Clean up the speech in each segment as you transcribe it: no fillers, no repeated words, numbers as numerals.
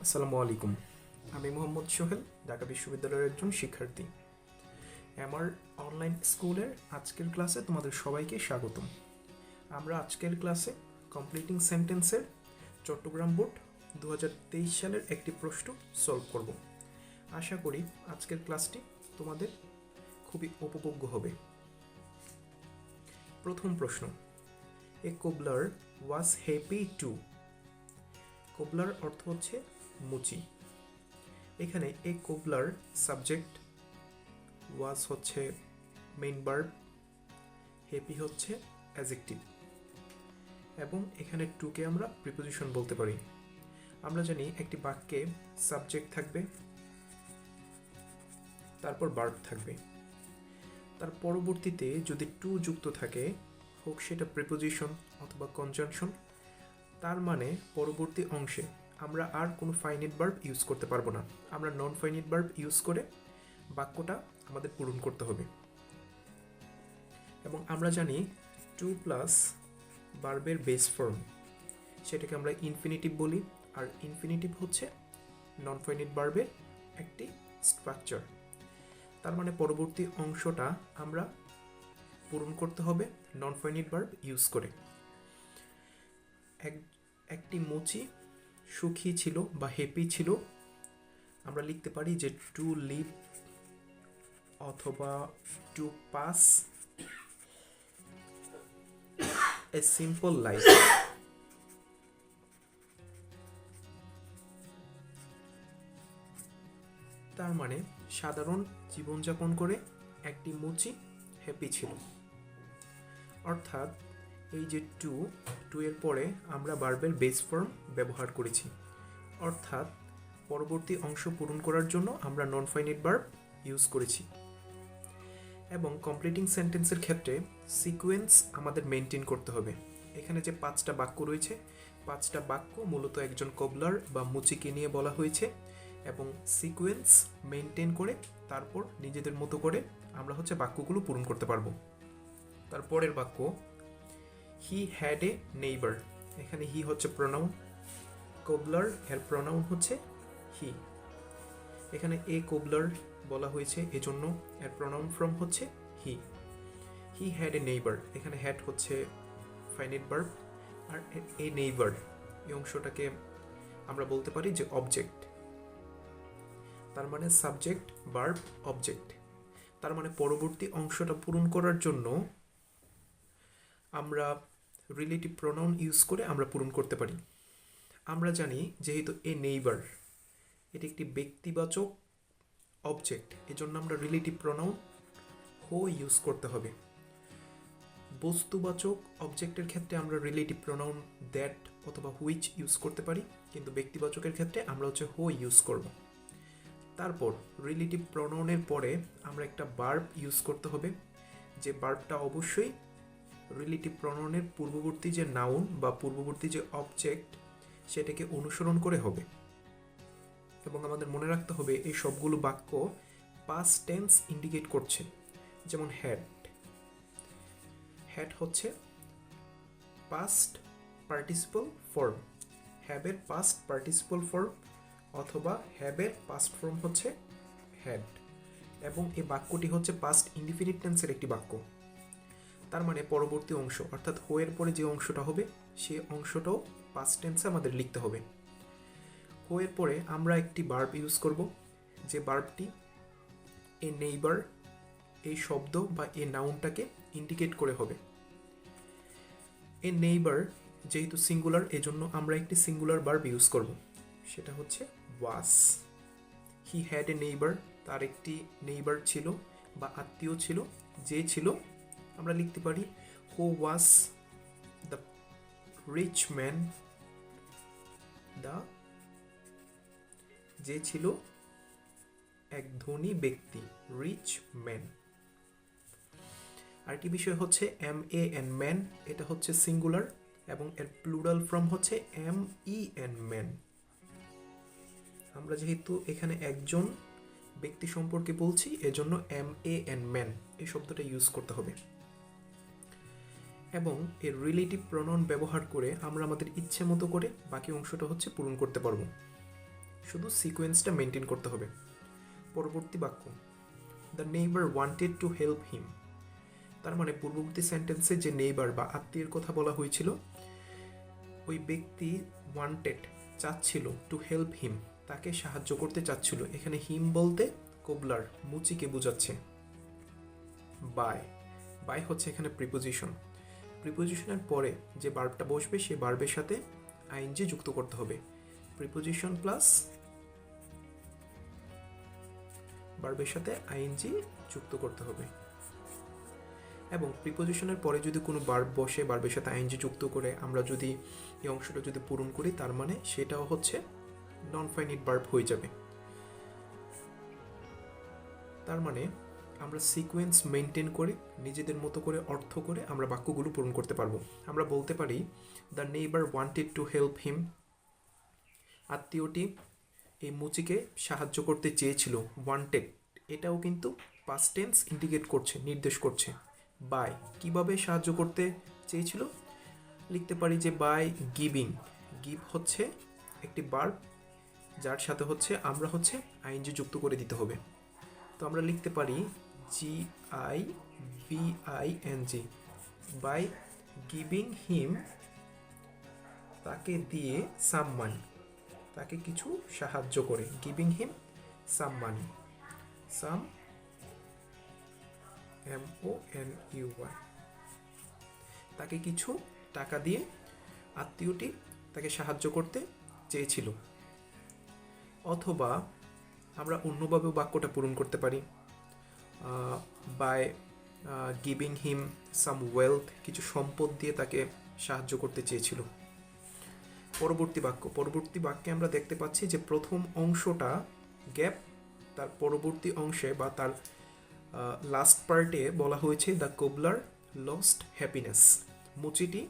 আসসালামু আলাইকুম। আমি মোহাম্মদ সোহেল, ঢাকা বিশ্ববিদ্যালয়ের একজন শিক্ষার্থী। আমার অনলাইন স্কুলের আজকের ক্লাসে তোমাদের সবাইকে স্বাগতম। আমরা আজকের ক্লাসে কমপ্লিটিং সেন্টেন্সের চট্টগ্রাম বোর্ড 2023 সালের একটি প্রশ্ন সলভ করব। আশা করি আজকের ক্লাসটি তোমাদের খুবই উপভোগ্য হবে। প্রথম প্রশ্ন, a cobbler was happy to. Cobbler অর্থ হচ্ছে মুচি। এখানে এ কোবলার সাবজেক্ট, ওয়াজ হচ্ছে মেইন ভার্ব, হ্যাপি হচ্ছে অ্যাডজেক্টিভ, এবং এখানে টুকে আমরা প্রিপোজিশন বলতে পারি। আমরা জানি একটি বাক্যে সাবজেক্ট থাকবে, তারপর ভার্ব থাকবে, তার পরবর্তীতে যদি টু যুক্ত থাকে, হোক সেটা প্রিপোজিশন অথবা কনজাংশন, তার মানে পরবর্তী অংশে আমরা আর কোনো ফাইনাইট ভার্ব ইউজ করতে পারবো না। আমরা নন ফাইনাইট ভার্ব ইউজ করে বাক্যটা আমাদের পূরণ করতে হবে। এবং আমরা জানি টু প্লাস ভার্বের বেস ফর্ম, সেটাকে আমরা ইনফিনিটিভ বলি, আর ইনফিনিটিভ হচ্ছে নন ফাইনাইট ভার্বের একটি স্ট্রাকচার। তার মানে পরবর্তী অংশটা আমরা পূরণ করতে হবে নন ফাইনাইট ভার্ব ইউজ করে। একটি মুচি সুখী ছিল বা হ্যাপি ছিল, আমরা লিখতে পারি যে টু লিভ অথবা to pass a simple life. তার মানে সাধারণ জীবনযাপন করে একটি মুচি হ্যাপি ছিল। অর্থাৎ এই যে টু এর পরে আমরা ভার্বের বেস ফর্ম ব্যবহার করেছি, অর্থাৎ পরবর্তী অংশ পূরণ করার জন্য আমরা নন ফাইনাইট ভার্ব ইউজ করেছি। এবং কমপ্লিটিং সেন্টেন্সের ক্ষেত্রে সিকোয়েন্স আমাদের মেনটেন করতে হবে। এখানে যে 5টা বাক্য রয়েছে, 5টা বাক্য মূলত একজন কোবলার বা মুচিকে নিয়ে বলা হয়েছে, এবং সিকোয়েন্স মেনটেন করে তারপর নিজেদের মতো করে আমরা বাক্যগুলো পূরণ করতে পারবো। তারপরের বাক্য, হি হ্যাড এ নেইবার। এখানে হি হচ্ছে প্রোনাউন, কোবলার এর প্রোনাউন হচ্ছে হি। এখানে এ কোবলার বলা হয়েছে, এজন্য এর প্রোনাউন ফর্ম হচ্ছে হি। হি হ্যাড এ নেইবার, এখানে হ্যাড হচ্ছে ফাইনাইট ভার্ব, আর এ নেইবার এই অংশটাকে আমরা বলতে পারি যে অবজেক্ট। তার মানে সাবজেক্ট ভার্ব অবজেক্ট। তার মানে পরবর্তী অংশটা পূরণ করার জন্য আমরা রিলেটিভ প্রোনাউন ইউজ করে আমরা পূরণ করতে পারি। আমরা জানি যেহেতু এ নেইবার এটি একটি ব্যক্তিবাচক অবজেক্ট, এজন্য আমরা রিলেটিভ প্রোনাউন হো ইউজ করতে হবে। বস্তুবাচক অবজেক্টের ক্ষেত্রে আমরা রিলেটিভ প্রোনাউন দ্যাট অথবা হুইচ ইউজ করতে পারি, কিন্তু ব্যক্তিবাচকের ক্ষেত্রে আমরা হো ইউজ করব। তারপর রিলেটিভ প্রোনাউনের পরে আমরা একটা ভার্ব ইউজ করতে হবে, যে ভার্বটা অবশ্যই রিলেটিভ প্রোনাউনের পূর্ববর্তী যে নাউন বা পূর্ববর্তী যে অবজেক্ট সেটাকে অনুসরণ করে হবে। এবং আমাদের মনে রাখতে হবে এই সবগুলো বাক্য পাস্ট টেন্স ইন্ডিকেট করছে। যেমন হ্যাড, হ্যাড হচ্ছে পাস্ট পার্টিসিপল ফর্ম, হ্যাবের পাস্ট পার্টিসিপল ফর্ম, অথবা হ্যাবের পাস্ট ফর্ম হচ্ছে হ্যাড, এবং এই বাক্যটি হচ্ছে পাস্ট ইনডিফিনিট টেন্সের একটি বাক্য। তার মানে পরবর্তী অংশ অর্থাৎ হো এর পরে যে অংশটা হবে সেই অংশটাও পাস্ট টেন্সে আমাদের লিখতে হবে। হো এর পরে আমরা একটি ভার্ব ইউজ করব, যে ভার্বটি এ নেইবার এই শব্দ বা এ নাউনটাকে ইন্ডিকেট করে হবে। এ নেইবার যেহেতু সিঙ্গুলার, এজন্য আমরা একটি সিঙ্গুলার ভার্ব ইউজ করব, সেটা হচ্ছে ওয়াজ। হি হ্যাড এ নেইবার, তার একটি নেইবার ছিল বা আত্মীয় ছিল, যে ছিল আমরা লিখতে পারি হু ওয়াজ দ্য রিচ ম্যান, যে ছিল এক ধনী ব্যক্তি, রিচ ম্যান। আরেকটি বিষয় হচ্ছে এম এ এন ম্যান, এটা হচ্ছে সিঙ্গুলার এবং এর প্লুরাল ফর্ম হচ্ছে এম ই এন ম্যান। আমরা যেহেতু এখানে একজন ব্যক্তি সম্পর্কে বলছি, এজন্য এম এ এন ম্যান এই শব্দটা ইউজ করতে হবে। এবং এর রিলেটিভ প্রোনাউন ব্যবহার করে আমরা আমাদের ইচ্ছে মতো করে বাকি অংশটা পূরণ করতে পারবো। শুধু সিকোয়েন্সটা মেনটেন করতে হবে। পরবর্তী বাক্য, the neighbour wanted to help হিম। তার মানে পূর্ববর্তী সেন্টেন্সে যে নেইবার বা আত্মীয়ের কথা বলা হয়েছিল, ওই ব্যক্তি ওয়ান্টেড চাচ্ছিল, টু হেল্প হিম তাকে সাহায্য করতে চাচ্ছিল। এখানে হিম বলতে কোবলার মুচিকে বোঝাচ্ছে। বাই, বাই হচ্ছে এখানে প্রিপোজিশন। প্রিপোজিশনের পরে যে ভার্বটা বসবে সেই ভার্বের সাথে আইএনজি যুক্ত করতে হবে। প্রিপোজিশন প্লাস ভার্বের সাথে আইএনজি যুক্ত করতে হবে। এবং প্রিপোজিশনের পরে যদি কোনো ভার্ব বসে ভার্বের সাথে আইএনজি যুক্ত করে আমরা যদি এই অংশটা যদি পূরণ করি, তার মানে সেটাও হচ্ছে নন ফাইনিট ভার্ব হয়ে যাবে। তার মানে আমরা সিকোয়েন্স মেনটেন করে নিজেদের মতো করে অর্থ করে আমরা বাক্যগুলো পূরণ করতে পারবো। আমরা বলতে পারি, the neighbour wanted to help him. আত্মীয়টি এই মুচিকে সাহায্য করতে চেয়েছিল। ওয়ান্টেড এটাও কিন্তু পাস্ট টেন্স ইন্ডিকেট করছে, নির্দেশ করছে। বাই কিভাবে সাহায্য করতে চেয়েছিল, লিখতে পারি যে বাই গিভিং। গিভ হচ্ছে একটি ভার্ব যার সাথে হচ্ছে আমরা হচ্ছে আইএনজি যুক্ত করে দিতে হবে। তো আমরা লিখতে পারি GIVING, বাই গিভিং হিম, তাকে দিয়ে সাম মানি, তাকে কিছু সাহায্য করে। গিভিং হিম সাম মানি, সাম MONEY, তাকে কিছু টাকা দিয়ে আত্মীয়টি তাকে সাহায্য করতে চেয়েছিল। অথবা আমরা অন্যভাবেও বাক্যটা পূরণ করতে পারি, by giving him some wealth, কিছু সম্পদ দিয়ে তাকে সাহায্য করতে চেয়েছিল। পরবর্তী বাক্যে আমরা দেখতে পাচ্ছি যে প্রথম অংশটা গ্যাপ, তার পরবর্তী অংশে বা তার লাস্ট পার্টে বলা হয়েছে দ্য কোবলার লস্ট হ্যাপিনেস। মুচিটি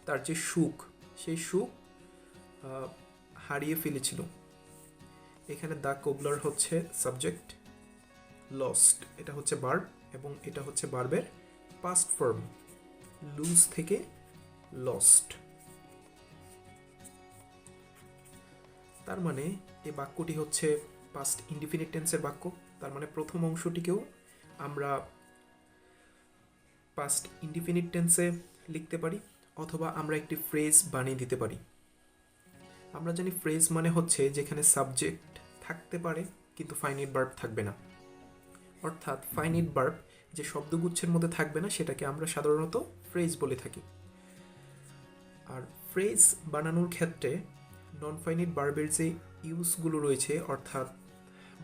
তার যে সুখ, সেই সুখ হারিয়ে ফেলেছিল। এখানে দ্য কোবলার হচ্ছে সাবজেক্ট, লস্ট এটা হচ্ছে ভার্ব, এবং এটা হচ্ছে ভার্বের পাস্ট ফর্ম, লুজ থেকে লস্ট। তার মানে এই বাক্যটি হচ্ছে পাস্ট ইনডিফিনিট টেন্সের বাক্য। তার মানে প্রথম অংশটিকেও আমরা পাস্ট ইনডিফিনিট টেন্সে লিখতে পারি, অথবা আমরা একটি ফ্রেজ বানিয়ে দিতে পারি। আমরা জানি ফ্রেজ মানে হচ্ছে যেখানে সাবজেক্ট থাকতে পারে কিন্তু ফাইনিট ভার্ব থাকবে না। অর্থাৎ ফাইনিট ভার্ব যে শব্দগুচ্ছের মধ্যে থাকবে না সেটাকে আমরা সাধারণত ফ্রেজ বলে থাকি। আর ফ্রেজ বানানোর ক্ষেত্রে নন ফাইনিট ভার্বের যে ইউজগুলো রয়েছে, অর্থাৎ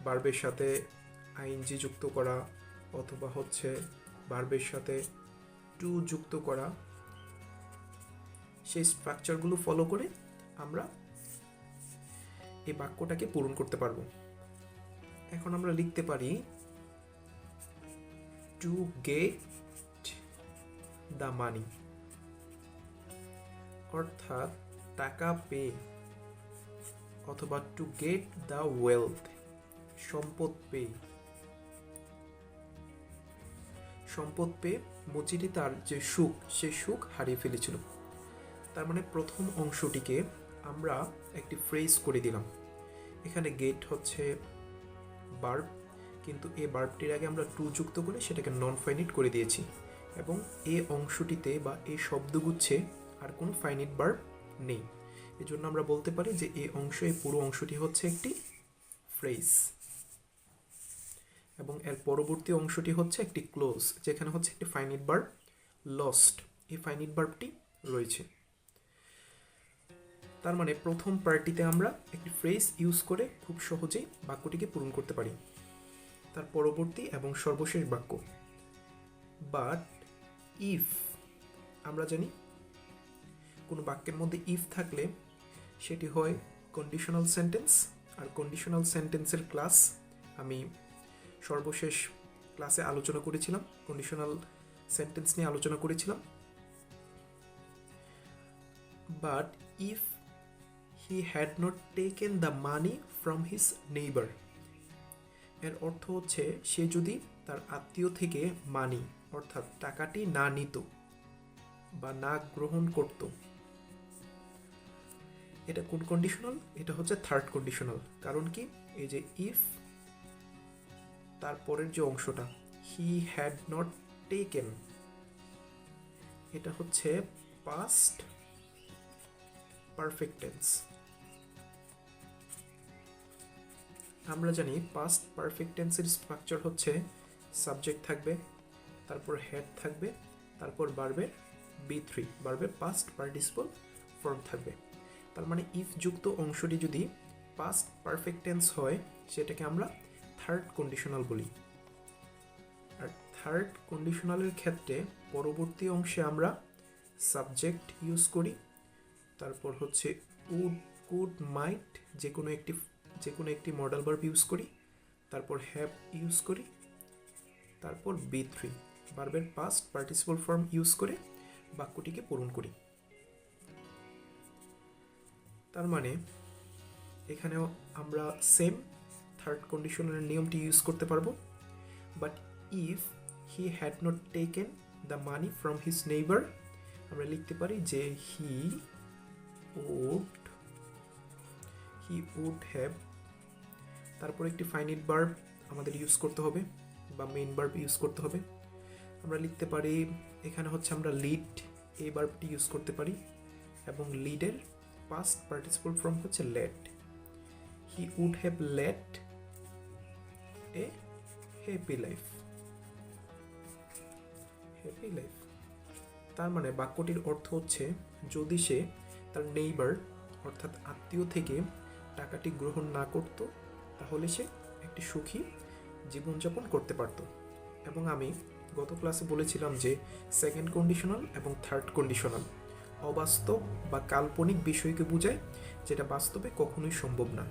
ভার্বের সাথে আইএনজি যুক্ত করা, অথবা হচ্ছে ভার্বের সাথে টু যুক্ত করা, সেই স্ট্রাকচারগুলো ফলো করে আমরা এই বাক্যটাকে পূরণ করতে পারবো। এখন আমরা লিখতে পারি টু গেট দ্য মানি, অর্থাৎ টাকা পেয়ে, অথবা টু গেট দ্য ওয়েলথ সম্পদ পেয়ে। সম্পদ পেয়ে মুচিটি তার যে সুখ, সে সুখ হারিয়ে ফেলেছিল। তার মানে প্রথম অংশটিকে আমরা একটি ফ্রেজ করে দিলাম। এখানে গেট হচ্ছে ভার্ব, কিন্তু এই ভার্বটির আগে আমরা টু যুক্ত করে সেটাকে নন ফাইনিট করে দিয়েছি, এবং এই অংশটিতে বা এই শব্দগুচ্ছে আর কোনো ফাইনিট ভার্ব নেই। এজন্য আমরা বলতে পারি যে এই পুরো অংশটি হচ্ছে একটি ফ্রেজ, এবং এর পরবর্তী অংশটি হচ্ছে একটি ক্লোজ, যেখানে হচ্ছে একটি ফাইনিট ভার্ব লস্ট, এই ফাইনিট ভার্বটি রয়েছে। তার মানে প্রথম পার্টিতে আমরা একটি ফ্রেজ ইউজ করে খুব সহজেই বাক্যটিকে পূরণ করতে পারি। তার পরবর্তী এবং সর্বশেষ বাক্য, বাট ইফ। আমরা জানি কোনো বাক্যের মধ্যে ইফ থাকলে সেটি হয় কন্ডিশনাল সেন্টেন্স, আর কন্ডিশনাল সেন্টেন্সের ক্লাস আমি সর্বশেষ ক্লাসে আলোচনা করেছিলাম, কন্ডিশনাল সেন্টেন্স নিয়ে আলোচনা করেছিলাম। But if he had not taken the money from his neighbour, এর অর্থ হচ্ছে সে যদি তার আত্মীয় থেকে মানি অর্থাৎ টাকাটি না নিত বা না গ্রহণ করত। এটা কোন কন্ডিশনাল? এটা হচ্ছে থার্ড কন্ডিশনাল। কারণ কি, এই যে ইফ তারপরের যে অংশটা হি হ্যাড নট টেকেন, এটা হচ্ছে পাস্ট পারফেক্ট টেন্স। আমরা জানি পাস্ট পারফেক্ট টেন্সের স্ট্রাকচার হচ্ছে সাবজেক্ট থাকবে, তারপর হেড থাকবে, তারপর ভার্বের B3, ভার্বের পাস্ট পার্টিসিপল ফর্ম থাকবে। তার মানে ইফ যুক্ত অংশটি যদি পাস্ট পারফেক্ট টেন্স হয়, সেটাকে আমরা থার্ড কন্ডিশনাল বলি। আর থার্ড কন্ডিশনালের ক্ষেত্রে পরবর্তী অংশে আমরা সাবজেক্ট ইউজ করি, তারপর হচ্ছে উড, কুড, মাইট যে কোনো একটি মডাল ভার্ব ইউজ করি, তারপর হ্যাভ ইউজ করি, তারপর B3 ভার্বের পাস্ট পার্টিসিপল ফর্ম ইউজ করে বাক্যটিকে পূরণ করি। তার মানে এখানেও আমরা সেম থার্ড কন্ডিশনের নিয়মটি ইউজ করতে পারবো। But if he had not taken the money from his neighbour, আমরা লিখতে পারি যে হি উড হ্যাভ, তারপর একটি ফাইনাইট ভার্ব আমাদের ইউজ করতে হবে বা মেইন ভার্ব ইউজ করতে হবে। আমরা লিখতে পারি এখানে হচ্ছে আমরা লিড এই ভার্বটি ইউজ করতে পারি, এবং লিডের পাস্ট পার্টিসিপল ফর্ম হচ্ছে led. He would have led a happy life. তার মানে বাক্যটির অর্থ হচ্ছে, যদি সে তার নেইবার অর্থাৎ আত্মীয় থেকে টাকাটি গ্রহণ না করত, তাহলে সে একটি সুখী জীবনযাপন করতে পারত। এবং আমি গত ক্লাসে বলেছিলাম যে সেকেন্ড কন্ডিশনাল এবং থার্ড কন্ডিশনাল অবাস্তব বা কাল্পনিক বিষয়কে বোঝায়, যেটা বাস্তবে কখনোই সম্ভব না।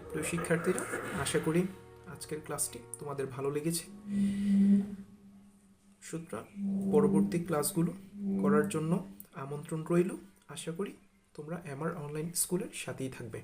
প্রিয় শিক্ষার্থীরা, আশা করি আজকের ক্লাসটি তোমাদের ভালো লেগেছে। সুতরাং পরবর্তী ক্লাসগুলো করার জন্য আমন্ত্রণ রইল। আশা করি তোমরা আমার অনলাইন স্কুলের সাথেই থাকবে।